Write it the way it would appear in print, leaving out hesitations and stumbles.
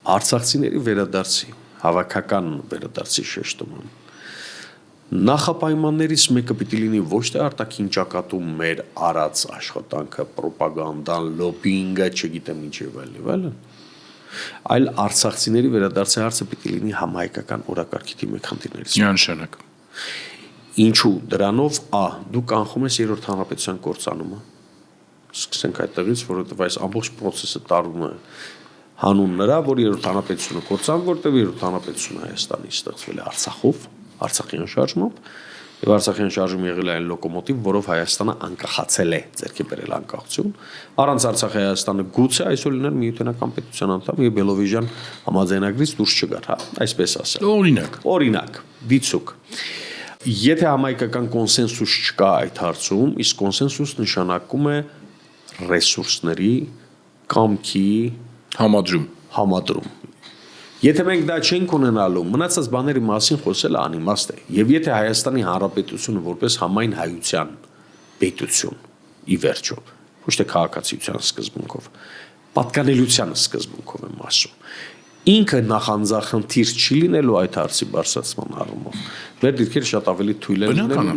Արցախցիների վերադարձի, հավաքական վերադարձի շեշտման նախապայմաններից մեկը պիտի լինի ոչ թե արտաքին ճակատում մեր արած աշխատանքը, պրոպագանդան, լոբինգը, չգիտեմ ինչ եւ այլն, այլ արցախցիների վերադարձի հարցը պիտի լինի համահայկական օրակարգի մեկ խնդիրներից։ Միանշանակ։ Ինչու դրանով դու կանխում ես երրորդ հանրապետության կործանումը։ Սկսենք այդտեղից, որովհետև այս ամբողջ process-ը տարվում է հանուն նրա, որ երրորդ հանրապետությունը կործան, որտեղ երրորդ հանրապետությունը Հայաստանի ստեղծվել է Արցախով, Արցախյան շարժմամբ, եւ Արցախյան շարժումը եղել է այն լոկոմոտիվ, որով Հայաստանը անկախացել է, ձեռքի բերել անկախություն։ Առանց Արցախի Հայաստանը գուցե այսօր լիներ միութենական պետության անդամ եւ Բելովիժյան համաձայնագրից դուրս չգար, այսպես ասել։ Օրինակ, դիցուկ։ Եթե համայնքական կոնսենսուս չկա այդ հարցում, իսկ կոնսենսուս նշանակում է ռեսուրսների, կամքի համադրում։ Եթե մենք դա չենք ունենալու, մնացած բաների մասին խոսելը անիմաստ է։ Եվ եթե Հայաստանի Հանրապետությունը որպես համայն հայության պետություն, ի վերջո, ոչ թե քաղաքացիության սկզբունքով, պատկանելիության սկզբունքով եմ ասում, ինքը նախանձախնդիր չի լինելու այդ հարցի բարձրացման առումով։ Մեր դիրքերը շատ ավելի թույլ են լինելու,